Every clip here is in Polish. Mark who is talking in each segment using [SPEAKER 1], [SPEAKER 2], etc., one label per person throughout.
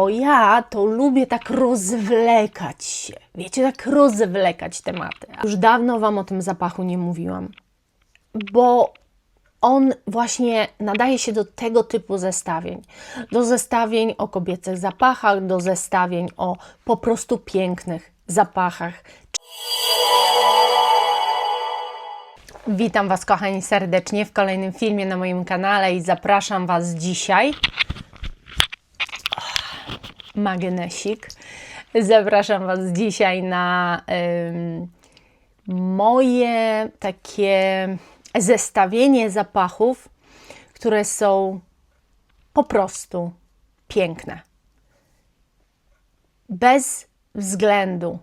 [SPEAKER 1] Bo ja to lubię tak rozwlekać się, wiecie, tak rozwlekać tematy. Już dawno Wam o tym zapachu nie mówiłam, bo on właśnie nadaje się do tego typu zestawień. Do zestawień o kobiecych zapachach, do zestawień o po prostu pięknych zapachach. Witam Was, kochani, serdecznie w kolejnym filmie na moim kanale i zapraszam Was dzisiaj. Magnesik. Zapraszam Was dzisiaj na moje takie zestawienie zapachów, które są po prostu piękne. Bez względu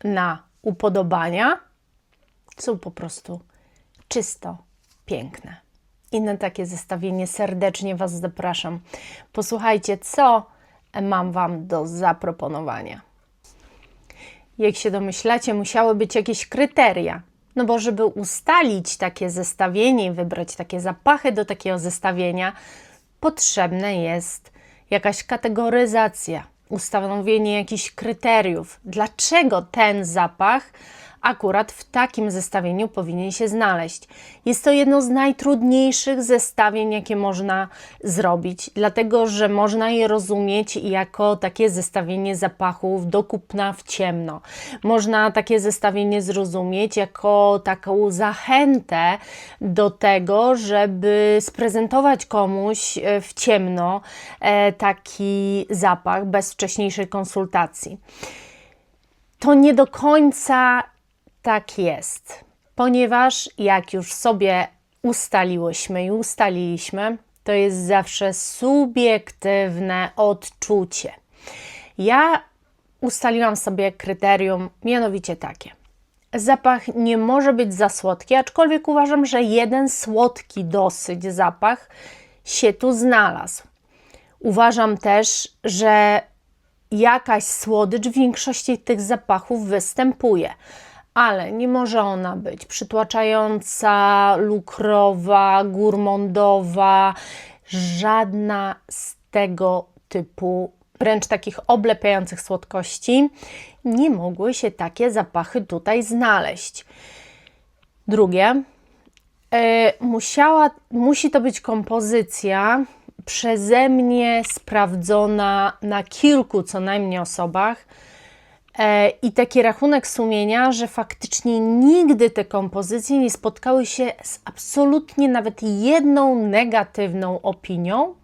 [SPEAKER 1] na upodobania, są po prostu czysto piękne. I na takie zestawienie serdecznie Was zapraszam. Posłuchajcie, co mam Wam do zaproponowania. Jak się domyślacie, musiały być jakieś kryteria. No bo żeby ustalić takie zestawienie i wybrać takie zapachy do takiego zestawienia, potrzebna jest jakaś kategoryzacja, ustanowienie jakichś kryteriów. Dlaczego ten zapach akurat w takim zestawieniu powinien się znaleźć? Jest to jedno z najtrudniejszych zestawień, jakie można zrobić, dlatego że można je rozumieć jako takie zestawienie zapachów do kupna w ciemno. Można takie zestawienie zrozumieć jako taką zachętę do tego, żeby sprezentować komuś w ciemno taki zapach bez wcześniejszej konsultacji. To nie do końca tak jest, ponieważ jak już sobie ustaliliśmy, to jest zawsze subiektywne odczucie. Ja ustaliłam sobie kryterium, mianowicie takie. Zapach nie może być za słodki, aczkolwiek uważam, że jeden słodki dosyć zapach się tu znalazł. Uważam też, że jakaś słodycz w większości tych zapachów występuje, ale nie może ona być przytłaczająca, lukrowa, gourmandowa, żadna z tego typu, wręcz takich oblepiających słodkości, nie mogły się takie zapachy tutaj znaleźć. Drugie, musi to być kompozycja przeze mnie sprawdzona na kilku co najmniej osobach i taki rachunek sumienia, że faktycznie nigdy te kompozycje nie spotkały się z absolutnie nawet jedną negatywną opinią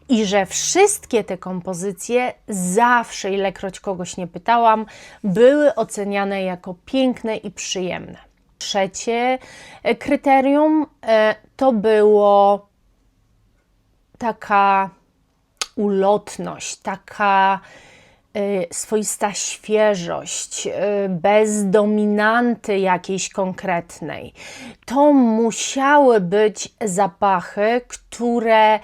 [SPEAKER 1] i że wszystkie te kompozycje zawsze, ilekroć kogoś nie pytałam, były oceniane jako piękne i przyjemne. Trzecie kryterium to było taka ulotność, taka swoista świeżość, bez dominanty jakiejś konkretnej. To musiały być zapachy, które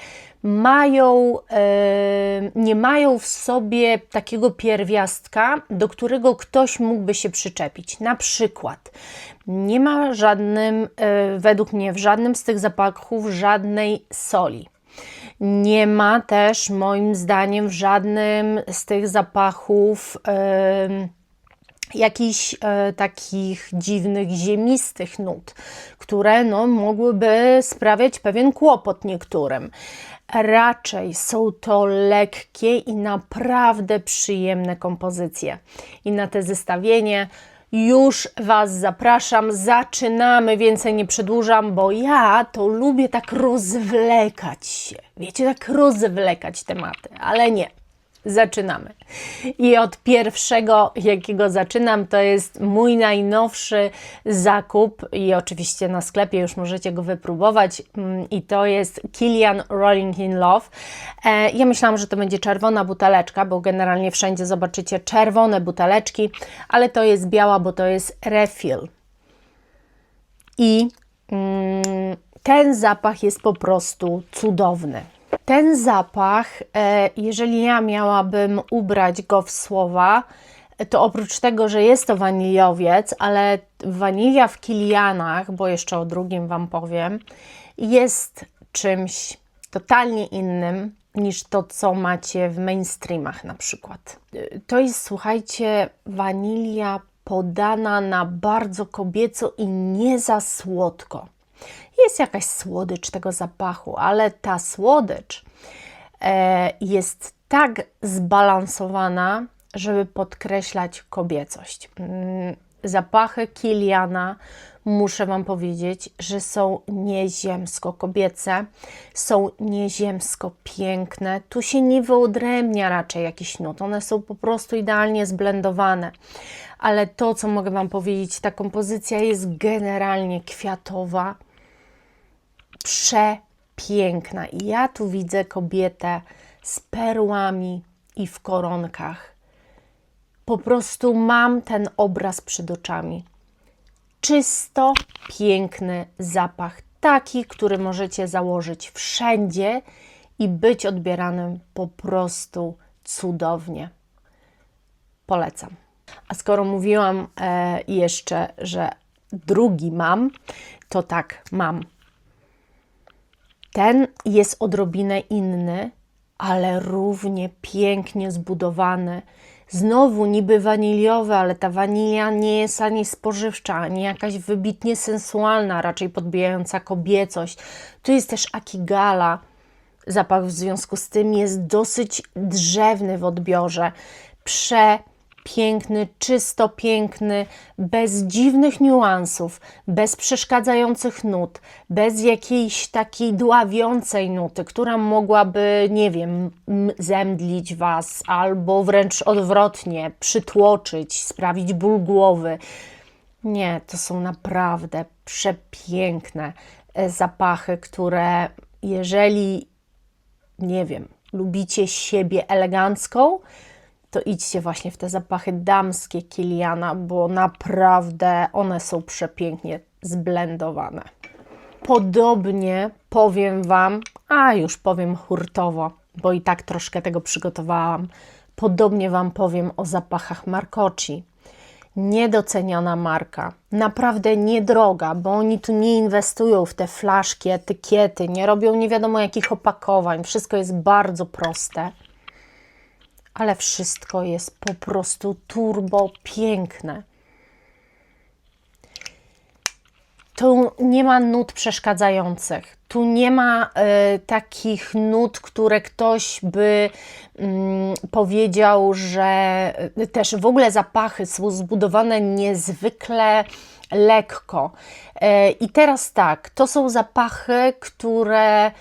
[SPEAKER 1] nie mają w sobie takiego pierwiastka, do którego ktoś mógłby się przyczepić. Na przykład nie ma według mnie w żadnym z tych zapachów żadnej soli. Nie ma też, moim zdaniem, w żadnym z tych zapachów jakichś takich dziwnych, ziemistych nut, które mogłyby sprawiać pewien kłopot niektórym. Raczej są to lekkie i naprawdę przyjemne kompozycje. I na te zestawienie już Was zapraszam, zaczynamy, więcej nie przedłużam, bo ja to lubię tak rozwlekać się, wiecie, tak rozwlekać tematy, ale nie, zaczynamy. I od pierwszego, jakiego zaczynam, to jest mój najnowszy zakup i oczywiście na sklepie już możecie go wypróbować i to jest Kilian Rolling in Love. Ja myślałam, że to będzie czerwona buteleczka, bo generalnie wszędzie zobaczycie czerwone buteleczki, ale to jest biała, bo to jest refill. I ten zapach jest po prostu cudowny. Ten zapach, jeżeli ja miałabym ubrać go w słowa, to oprócz tego, że jest to waniliowiec, ale wanilia w Kilianach, bo jeszcze o drugim Wam powiem, jest czymś totalnie innym niż to, co macie w mainstreamach na przykład. To jest, słuchajcie, wanilia podana na bardzo kobieco i nie za słodko. Jest jakaś słodycz tego zapachu, ale ta słodycz jest tak zbalansowana, żeby podkreślać kobiecość. Zapachy Kiliana, muszę Wam powiedzieć, że są nieziemsko kobiece, są nieziemsko piękne. Tu się nie wyodrębnia raczej jakiś nut, one są po prostu idealnie zblendowane. Ale to, co mogę Wam powiedzieć, ta kompozycja jest generalnie kwiatowa, przepiękna. I ja tu widzę kobietę z perłami i w koronkach. Po prostu mam ten obraz przed oczami. Czysto piękny zapach, taki, który możecie założyć wszędzie i być odbieranym po prostu cudownie. Polecam. A skoro mówiłam jeszcze, że drugi mam, to tak, mam. Ten jest odrobinę inny, ale równie pięknie zbudowany. Znowu niby waniliowy, ale ta wanilia nie jest ani spożywcza, ani jakaś wybitnie sensualna, raczej podbijająca kobiecość. Tu jest też Akigala. Zapach w związku z tym jest dosyć drzewny w odbiorze. Przepiękny, czysto piękny, bez dziwnych niuansów, bez przeszkadzających nut, bez jakiejś takiej dławiącej nuty, która mogłaby, nie wiem, zemdlić Was, albo wręcz odwrotnie, przytłoczyć, sprawić ból głowy. Nie, to są naprawdę przepiękne zapachy, które jeżeli, nie wiem, lubicie siebie elegancką, to idźcie właśnie w te zapachy damskie Kiliana, bo naprawdę one są przepięknie zblendowane. Podobnie powiem Wam, a już powiem hurtowo, bo i tak troszkę tego przygotowałam, podobnie Wam powiem o zapachach Marcocci. Niedoceniona marka, naprawdę niedroga, bo oni tu nie inwestują w te flaszki, etykiety, nie robią nie wiadomo jakich opakowań, wszystko jest bardzo proste. Ale wszystko jest po prostu turbo piękne. Tu nie ma nut przeszkadzających. Tu nie ma takich nut, które ktoś by powiedział, że też w ogóle zapachy są zbudowane niezwykle lekko. I teraz tak, to są zapachy, które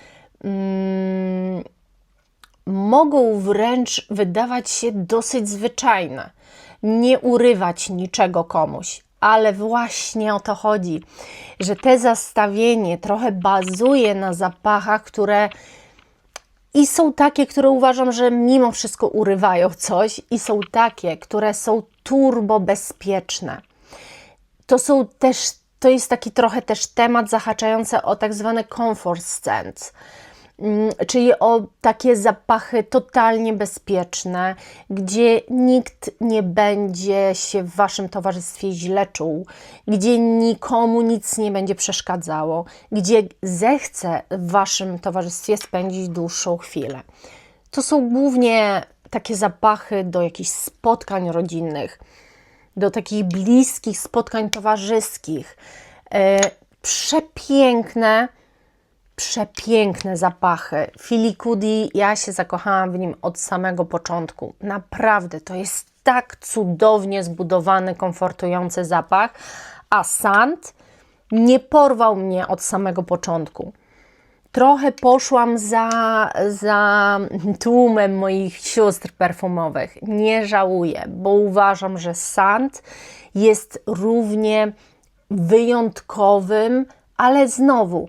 [SPEAKER 1] mogą wręcz wydawać się dosyć zwyczajne, nie urywać niczego komuś, ale właśnie o to chodzi, że te zestawienie trochę bazuje na zapachach, które i są takie, które uważam, że mimo wszystko urywają coś, i są takie, które są turbo bezpieczne. To jest taki trochę też temat zahaczający o tak zwane comfort scents, czyli o takie zapachy totalnie bezpieczne, gdzie nikt nie będzie się w Waszym towarzystwie źle czuł, gdzie nikomu nic nie będzie przeszkadzało, gdzie zechce w Waszym towarzystwie spędzić dłuższą chwilę. To są głównie takie zapachy do jakichś spotkań rodzinnych, do takich bliskich spotkań towarzyskich. Przepiękne zapachy. Filicudi, ja się zakochałam w nim od samego początku. Naprawdę, to jest tak cudownie zbudowany, komfortujący zapach, a Sant nie porwał mnie od samego początku. Trochę poszłam za tłumem moich sióstr perfumowych. Nie żałuję, bo uważam, że Sant jest równie wyjątkowym, ale znowu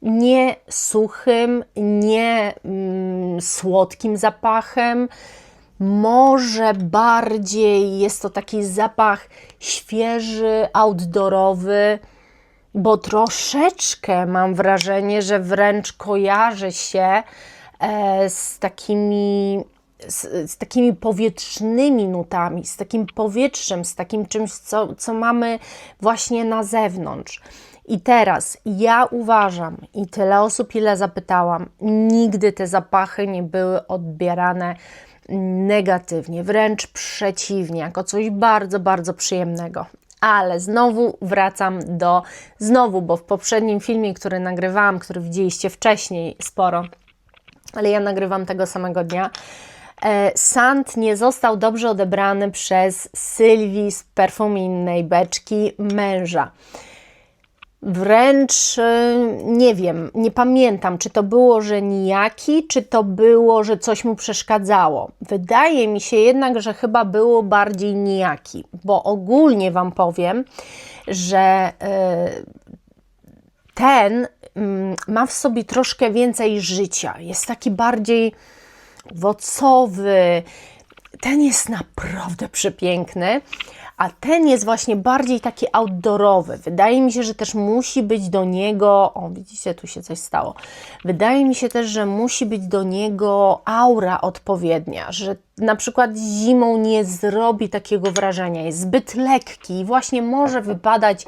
[SPEAKER 1] nie suchym, nie słodkim zapachem. Może bardziej jest to taki zapach świeży, outdoorowy, bo troszeczkę mam wrażenie, że wręcz kojarzy się z takimi powietrznymi nutami, z takim powietrzem, z takim czymś, co mamy właśnie na zewnątrz. I teraz ja uważam, i tyle osób, ile zapytałam, nigdy te zapachy nie były odbierane negatywnie, wręcz przeciwnie, jako coś bardzo, bardzo przyjemnego. Ale znowu wracam bo w poprzednim filmie, który nagrywałam, który widzieliście wcześniej sporo, ale ja nagrywam tego samego dnia, scent nie został dobrze odebrany przez Sylwii z Perfume innej beczki męża. Wręcz nie wiem, nie pamiętam, czy to było, że nijaki, czy to było, że coś mu przeszkadzało. Wydaje mi się jednak, że chyba było bardziej nijaki, bo ogólnie Wam powiem, że ten ma w sobie troszkę więcej życia. Jest taki bardziej owocowy. Ten jest naprawdę przepiękny, a ten jest właśnie bardziej taki outdoorowy. Wydaje mi się, że też musi być do niego, o widzicie, tu się coś stało. Wydaje mi się też, że musi być do niego aura odpowiednia, że na przykład zimą nie zrobi takiego wrażenia, jest zbyt lekki i właśnie może wypadać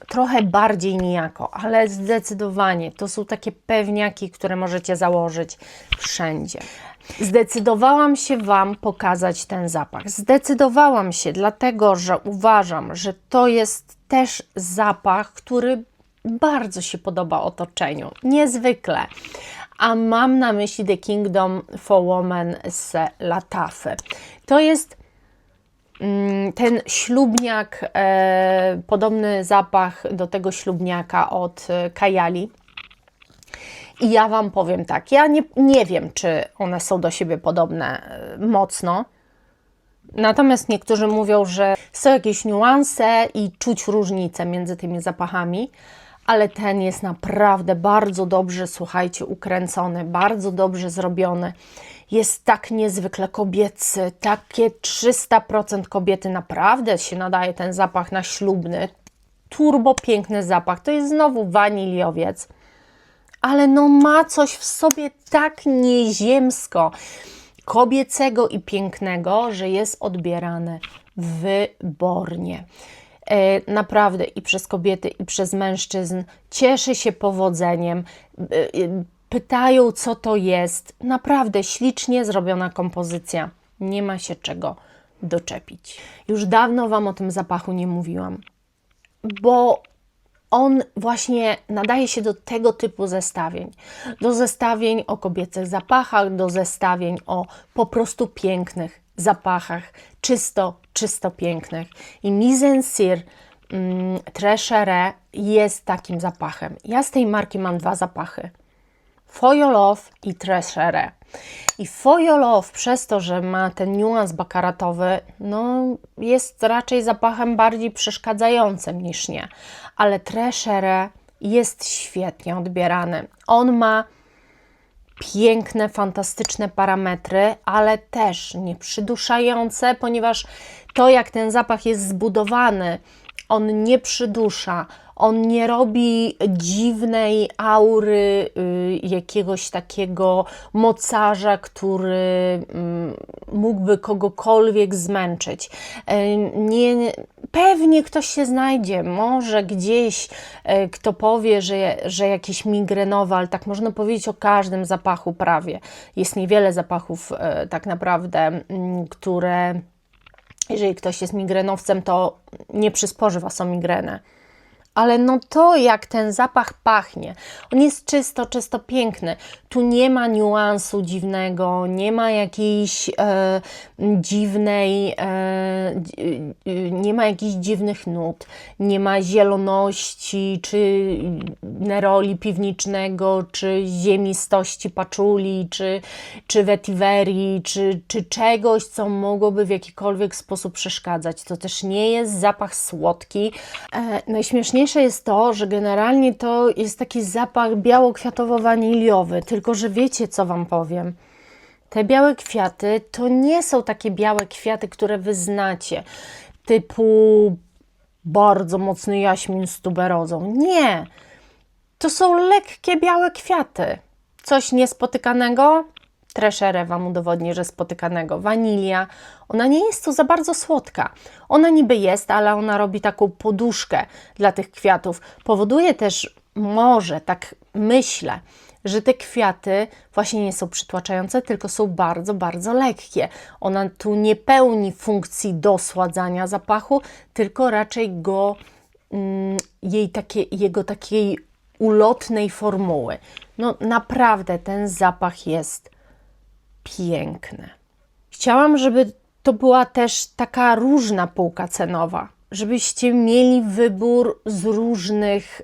[SPEAKER 1] trochę bardziej nijako, ale zdecydowanie to są takie pewniaki, które możecie założyć wszędzie. Zdecydowałam się Wam pokazać ten zapach. Zdecydowałam się, dlatego że uważam, że to jest też zapach, który bardzo się podoba otoczeniu. Niezwykle. A mam na myśli The Kingdom for Women z Latafy. To jest ten ślubniak, podobny zapach do tego ślubniaka od Kajali. I ja Wam powiem tak, ja nie wiem, czy one są do siebie podobne mocno, natomiast niektórzy mówią, że są jakieś niuanse i czuć różnicę między tymi zapachami, ale ten jest naprawdę bardzo dobrze, słuchajcie, ukręcony, bardzo dobrze zrobiony. Jest tak niezwykle kobiecy, takie 300% kobiety, naprawdę się nadaje ten zapach na ślubny, turbo piękny zapach, to jest znowu waniliowiec. Ale no ma coś w sobie tak nieziemsko, kobiecego i pięknego, że jest odbierane wybornie. Naprawdę i przez kobiety, i przez mężczyzn cieszy się powodzeniem. Pytają, co to jest. Naprawdę ślicznie zrobiona kompozycja. Nie ma się czego doczepić. Już dawno Wam o tym zapachu nie mówiłam, bo on właśnie nadaje się do tego typu zestawień. Do zestawień o kobiecych zapachach, do zestawień o po prostu pięknych zapachach, czysto pięknych. I Mise en Cire Treasure jest takim zapachem. Ja z tej marki mam dwa zapachy. For Your Love i Treasure. I For Your Love przez to, że ma ten niuans bakaratowy, no jest raczej zapachem bardziej przeszkadzającym niż nie. Ale Treasure jest świetnie odbierany. On ma piękne, fantastyczne parametry, ale też nieprzyduszające, ponieważ to, jak ten zapach jest zbudowany, on nie przydusza, on nie robi dziwnej aury, jakiegoś takiego mocarza, który mógłby kogokolwiek zmęczyć. Pewnie ktoś się znajdzie, może gdzieś, kto powie, że jakiś migrenowy, ale tak można powiedzieć o każdym zapachu prawie. Jest niewiele zapachów tak naprawdę, które, jeżeli ktoś jest migrenowcem, to nie przysporzy Was o migrenę. Ale no to, jak ten zapach pachnie, on jest czysto piękny. Tu nie ma niuansu dziwnego, nie ma jakiejś nie ma jakichś dziwnych nut, nie ma zieloności, czy neroli piwniczego, czy ziemistości paczuli, czy vetiverii, czy czegoś, co mogłoby w jakikolwiek sposób przeszkadzać. To też nie jest zapach słodki. Najśmieszniejsze jest to, że generalnie to jest taki zapach biało-kwiatowo-waniliowy, tylko że wiecie, co Wam powiem. Te białe kwiaty to nie są takie białe kwiaty, które Wy znacie, typu bardzo mocny jaśmin z tuberozą. Nie, to są lekkie białe kwiaty. Coś niespotykanego? Treasure Wam udowodni, że spotykanego. Wanilia, ona nie jest to za bardzo słodka. Ona niby jest, ale ona robi taką poduszkę dla tych kwiatów. Powoduje też, może tak myślę, że te kwiaty właśnie nie są przytłaczające, tylko są bardzo, bardzo lekkie. Ona tu nie pełni funkcji dosładzania zapachu, tylko raczej jego takiej ulotnej formuły. No naprawdę ten zapach jest piękny. Chciałam, żeby to była też taka różna półka cenowa, żebyście mieli wybór z różnych,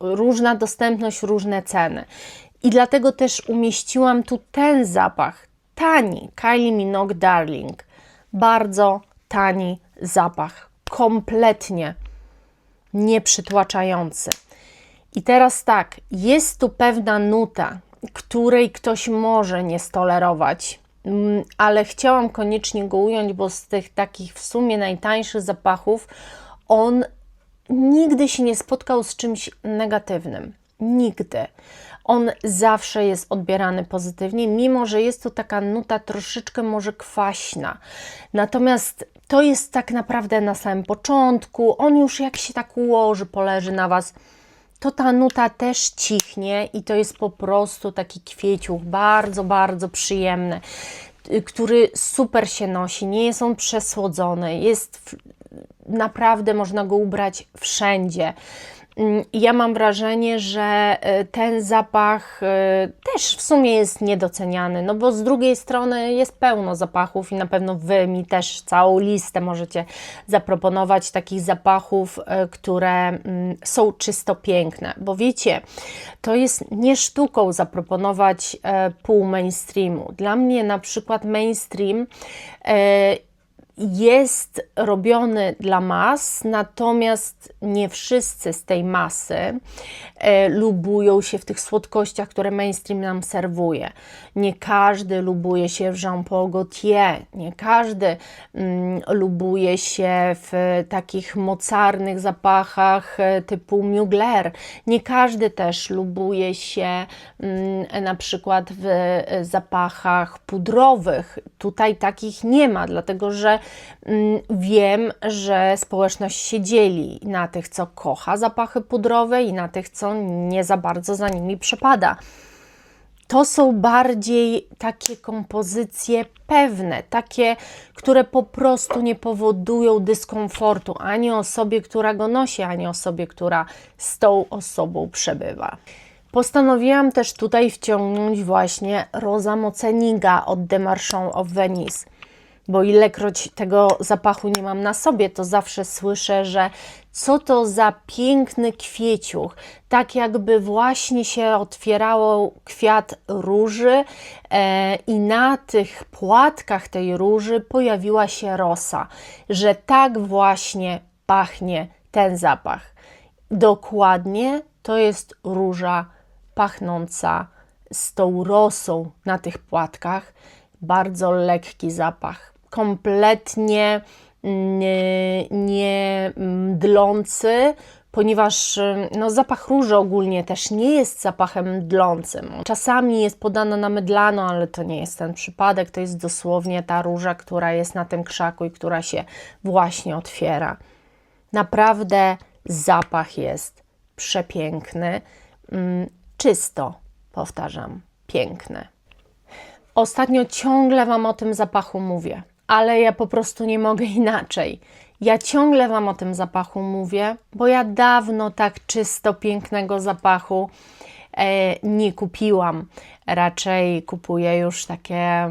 [SPEAKER 1] różna dostępność, różne ceny. I dlatego też umieściłam tu ten zapach, tani, Kylie Minogue Darling. Bardzo tani zapach, kompletnie nieprzytłaczający. I teraz tak, jest tu pewna nuta, której ktoś może nie stolerować, ale chciałam koniecznie go ująć, bo z tych takich w sumie najtańszych zapachów on nigdy się nie spotkał z czymś negatywnym. Nigdy. On zawsze jest odbierany pozytywnie, mimo że jest tu taka nuta troszeczkę może kwaśna. Natomiast to jest tak naprawdę na samym początku. On już jak się tak ułoży, poleży na Was, to ta nuta też cichnie i to jest po prostu taki kwieciuch bardzo, bardzo przyjemny, który super się nosi, nie jest on przesłodzony, jest naprawdę, można go ubrać wszędzie. Ja mam wrażenie, że ten zapach też w sumie jest niedoceniany, no bo z drugiej strony jest pełno zapachów i na pewno Wy mi też całą listę możecie zaproponować takich zapachów, które są czysto piękne, bo wiecie, to jest nie sztuką zaproponować pół mainstreamu. Dla mnie na przykład mainstream jest robiony dla mas, natomiast nie wszyscy z tej masy lubują się w tych słodkościach, które mainstream nam serwuje. Nie każdy lubuje się w Jean-Paul Gaultier, nie każdy lubuje się w takich mocarnych zapachach typu Mugler, nie każdy też lubuje się na przykład w zapachach pudrowych. Tutaj takich nie ma, dlatego że wiem, że społeczność się dzieli na tych, co kocha zapachy pudrowe i na tych, co nie za bardzo za nimi przepada. To są bardziej takie kompozycje pewne, takie, które po prostu nie powodują dyskomfortu ani osobie, która go nosi, ani osobie, która z tą osobą przebywa. Postanowiłam też tutaj wciągnąć właśnie Rosa Moceniga od The Marchand of Venice. Bo ilekroć tego zapachu nie mam na sobie, to zawsze słyszę, że co to za piękny kwieciuch, tak jakby właśnie się otwierało kwiat róży i na tych płatkach tej róży pojawiła się rosa, że tak właśnie pachnie ten zapach. Dokładnie to jest róża pachnąca z tą rosą na tych płatkach, bardzo lekki zapach. Kompletnie nie mdlący, ponieważ no, zapach róży ogólnie też nie jest zapachem mdlącym. Czasami jest podana na mydlano, ale to nie jest ten przypadek, to jest dosłownie ta róża, która jest na tym krzaku i która się właśnie otwiera. Naprawdę zapach jest przepiękny, czysto, powtarzam, piękny. Ostatnio ciągle Wam o tym zapachu mówię, ale ja po prostu nie mogę inaczej. Ja ciągle Wam o tym zapachu mówię, bo ja dawno tak czysto pięknego zapachu nie kupiłam. Raczej kupuję już takie,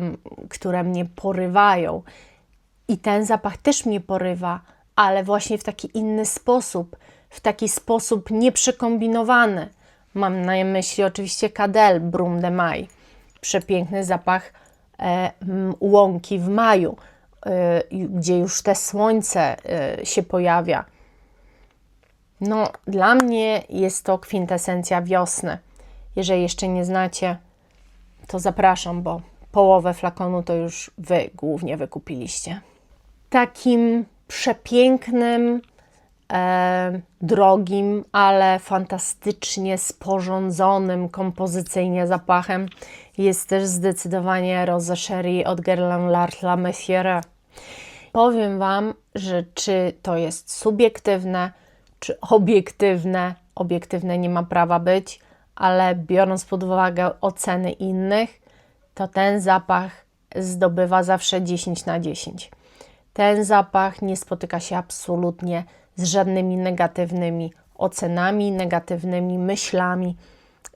[SPEAKER 1] które mnie porywają. I ten zapach też mnie porywa, ale właśnie w taki inny sposób, w taki sposób nieprzekombinowany. Mam na myśli oczywiście Cadel Brume de Mai. Przepiękny zapach łąki w maju, gdzie już te słońce się pojawia. No, dla mnie jest to kwintesencja wiosny. Jeżeli jeszcze nie znacie, to zapraszam, bo połowę flakonu to już Wy głównie wykupiliście. Takim przepięknym drogim, ale fantastycznie sporządzonym kompozycyjnie zapachem jest też zdecydowanie Rose Cherie od Guerlain La Merciere. Powiem Wam, że czy to jest subiektywne, czy obiektywne nie ma prawa być, ale biorąc pod uwagę oceny innych, to ten zapach zdobywa zawsze 10 na 10. Ten zapach nie spotyka się absolutnie z żadnymi negatywnymi ocenami, negatywnymi myślami.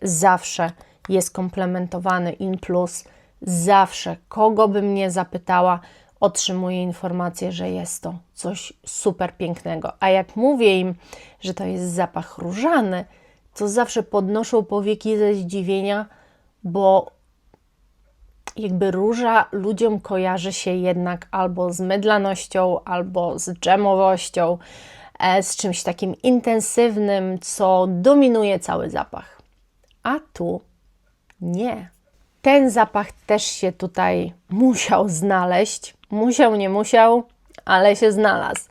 [SPEAKER 1] Zawsze jest komplementowany in plus. Zawsze, kogo bym nie zapytała, otrzymuję informację, że jest to coś super pięknego. A jak mówię im, że to jest zapach różany, to zawsze podnoszą powieki ze zdziwienia, bo jakby róża ludziom kojarzy się jednak albo z mydlanością, albo z dżemowością, z czymś takim intensywnym, co dominuje cały zapach. A tu nie. Ten zapach też się tutaj musiał znaleźć. Musiał, nie musiał, ale się znalazł.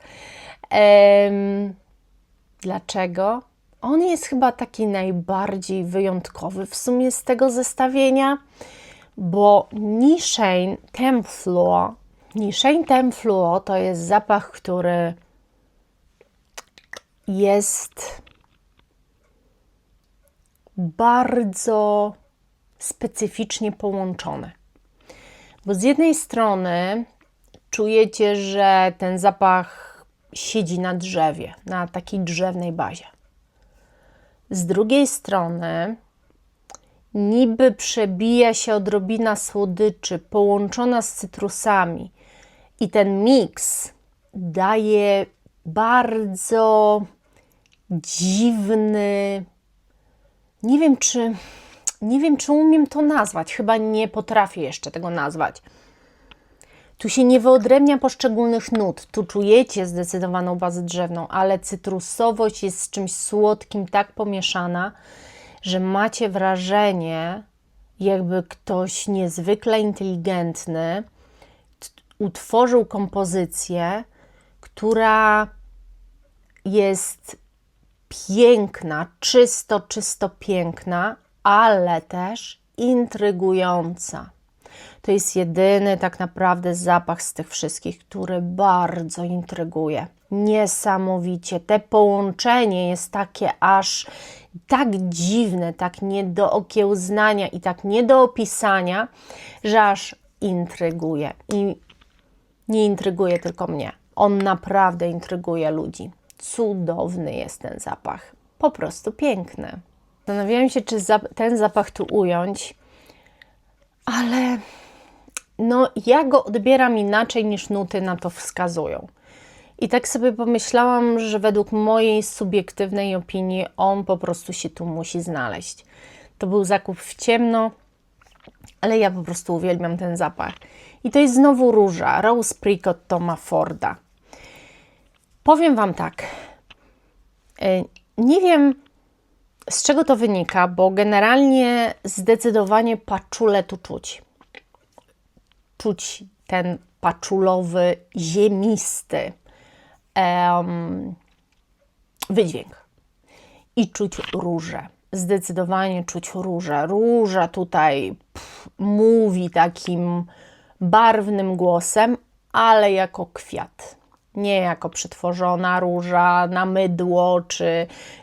[SPEAKER 1] Dlaczego? On jest chyba taki najbardziej wyjątkowy w sumie z tego zestawienia, bo Nichane Tempfluo to jest zapach, który jest bardzo specyficznie połączony. Bo z jednej strony czujecie, że ten zapach siedzi na drzewie, na takiej drzewnej bazie. Z drugiej strony niby przebija się odrobina słodyczy połączona z cytrusami i ten miks daje bardzo dziwny, nie wiem, czy umiem to nazwać, chyba nie potrafię jeszcze tego nazwać. Tu się nie wyodrębnia poszczególnych nut, tu czujecie zdecydowaną bazę drzewną, ale cytrusowość jest z czymś słodkim tak pomieszana, że macie wrażenie, jakby ktoś niezwykle inteligentny utworzył kompozycję, która jest piękna, czysto piękna, ale też intrygująca. To jest jedyny tak naprawdę zapach z tych wszystkich, który bardzo intryguje. Niesamowicie. Te połączenie jest takie aż tak dziwne, tak nie do okiełznania i tak nie do opisania, że aż intryguje. I nie intryguje tylko mnie. On naprawdę intryguje ludzi. Cudowny jest ten zapach. Po prostu piękny. Zastanawiałam się, czy ten zapach tu ująć, ale no, ja go odbieram inaczej niż nuty na to wskazują. I tak sobie pomyślałam, że według mojej subiektywnej opinii on po prostu się tu musi znaleźć. To był zakup w ciemno, ale ja po prostu uwielbiam ten zapach. I to jest znowu róża, Rose Apricot Toma Forda. Powiem Wam tak, nie wiem z czego to wynika, bo generalnie zdecydowanie paczulę tu czuć. Czuć ten paczulowy, ziemisty wydźwięk. I czuć różę. Zdecydowanie czuć różę. Róża tutaj mówi takim barwnym głosem, ale jako kwiat. Nie jako przetworzona róża na mydło,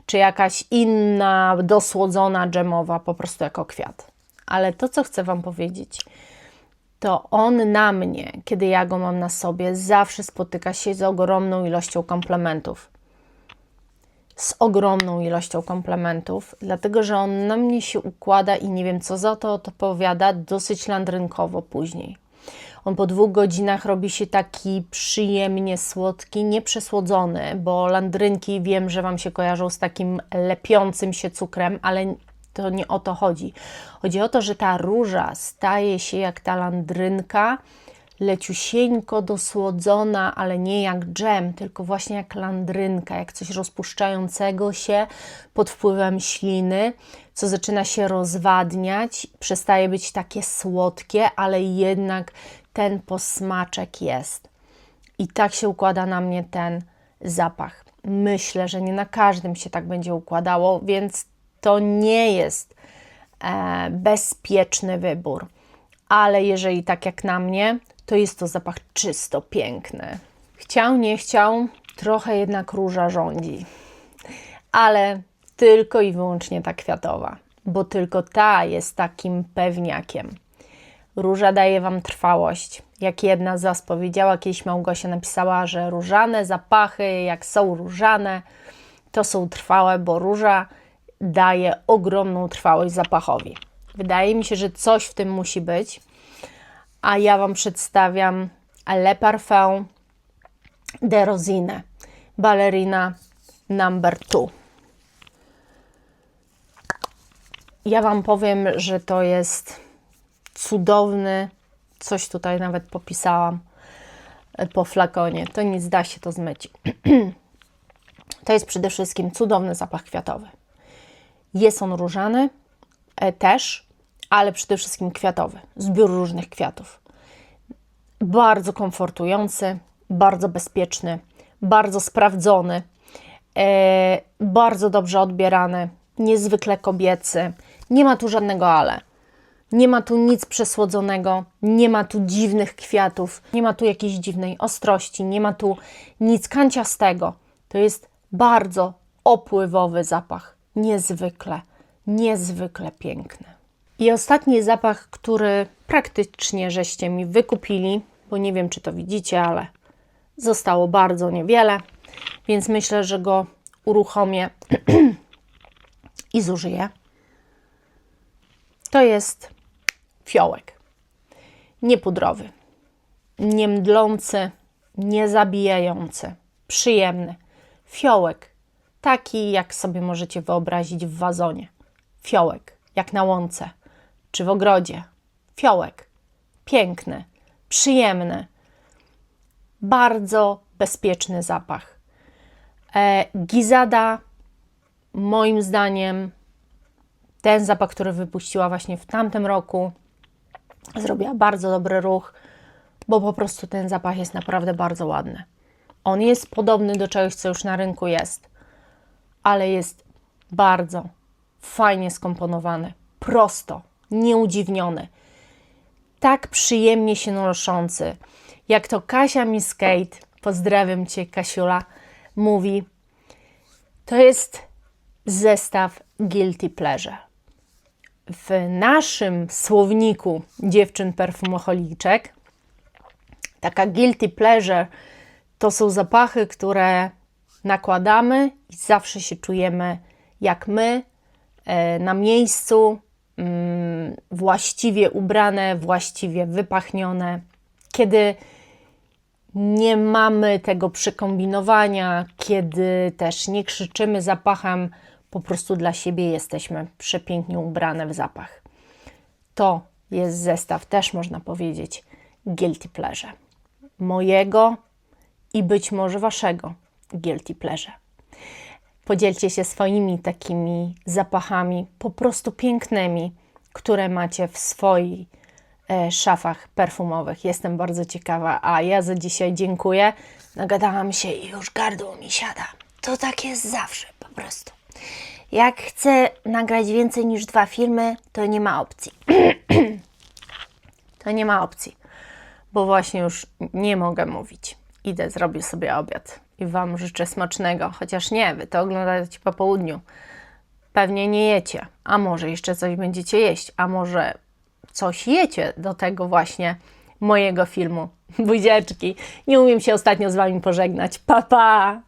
[SPEAKER 1] czy jakaś inna, dosłodzona, dżemowa, po prostu jako kwiat. Ale to, co chcę Wam powiedzieć, to on na mnie, kiedy ja go mam na sobie, zawsze spotyka się z ogromną ilością komplementów. Z ogromną ilością komplementów, dlatego że on na mnie się układa i nie wiem, co za to odpowiada, dosyć landrynkowo później. On po 2 godzinach robi się taki przyjemnie słodki, nieprzesłodzony, bo landrynki wiem, że Wam się kojarzą z takim lepiącym się cukrem, ale to nie o to chodzi. Chodzi o to, że ta róża staje się jak ta landrynka, leciusieńko dosłodzona, ale nie jak dżem, tylko właśnie jak landrynka, jak coś rozpuszczającego się pod wpływem śliny, co zaczyna się rozwadniać, przestaje być takie słodkie, ale jednak ten posmaczek jest. I tak się układa na mnie ten zapach. myślę, że nie na każdym się tak będzie układało, więc to nie jest bezpieczny wybór. Ale jeżeli tak jak na mnie, to jest to zapach czysto piękny. Chciał, nie chciał, trochę jednak róża rządzi. Ale tylko i wyłącznie ta kwiatowa, bo tylko ta jest takim pewniakiem. Róża daje Wam trwałość. Jak jedna z Was powiedziała, kiedyś Małgosia napisała, że różane zapachy, jak są różane, to są trwałe, bo róża daje ogromną trwałość zapachowi. Wydaje mi się, że coś w tym musi być, a ja Wam przedstawiam Le Parfum de Rosine Ballerina Number 2. Ja Wam powiem, że to jest cudowny, coś tutaj nawet popisałam po flakonie, to nic, da się to zmyć. To jest przede wszystkim cudowny zapach kwiatowy. Jest on różany też, ale przede wszystkim kwiatowy, zbiór różnych kwiatów. Bardzo komfortujący, bardzo bezpieczny, bardzo sprawdzony, bardzo dobrze odbierany, niezwykle kobiecy. Nie ma tu żadnego ale. Nie ma tu nic przesłodzonego, nie ma tu dziwnych kwiatów, nie ma tu jakiejś dziwnej ostrości, nie ma tu nic kanciastego. To jest bardzo opływowy zapach. Niezwykle, niezwykle piękny. I ostatni zapach, który praktycznie żeście mi wykupili, bo nie wiem, czy to widzicie, ale zostało bardzo niewiele, więc myślę, że go uruchomię i zużyję. To jest fiołek. Niepudrowy, niemdlący, niezabijający, przyjemny. Fiołek, taki jak sobie możecie wyobrazić w wazonie. Fiołek, jak na łące, czy w ogrodzie. Fiołek, piękny, przyjemny, bardzo bezpieczny zapach. Gizada, moim zdaniem, ten zapach, który wypuściła właśnie w tamtym roku, zrobiła bardzo dobry ruch, bo po prostu ten zapach jest naprawdę bardzo ładny. On jest podobny do czegoś, co już na rynku jest, ale jest bardzo fajnie skomponowany, prosto, nieudziwniony, tak przyjemnie się noszący. Jak to Kasia Miskate, pozdrawiam Cię Kasiula, mówi, to jest zestaw guilty pleasure. W naszym słowniku dziewczyn perfumocholiczek taka guilty pleasure to są zapachy, które nakładamy i zawsze się czujemy jak my, na miejscu, właściwie ubrane, właściwie wypachnione. Kiedy nie mamy tego przekombinowania, kiedy też nie krzyczymy zapachem, po prostu dla siebie jesteśmy przepięknie ubrane w zapach. To jest zestaw, też można powiedzieć, guilty pleasure. Mojego i być może Waszego guilty pleasure. Podzielcie się swoimi takimi zapachami, po prostu pięknymi, które macie w swoich szafach perfumowych. Jestem bardzo ciekawa, a ja za dzisiaj dziękuję. Nagadałam się i już gardło mi siada. To tak jest zawsze, po prostu. Jak chcę nagrać więcej niż 2 filmy, to nie ma opcji. To nie ma opcji, bo właśnie już nie mogę mówić. Idę, zrobię sobie obiad i Wam życzę smacznego, chociaż nie, Wy to oglądacie po południu. Pewnie nie jecie, a może jeszcze coś będziecie jeść, a może coś jecie do tego właśnie mojego filmu. Buziaczki, nie umiem się ostatnio z Wami pożegnać. Pa, pa!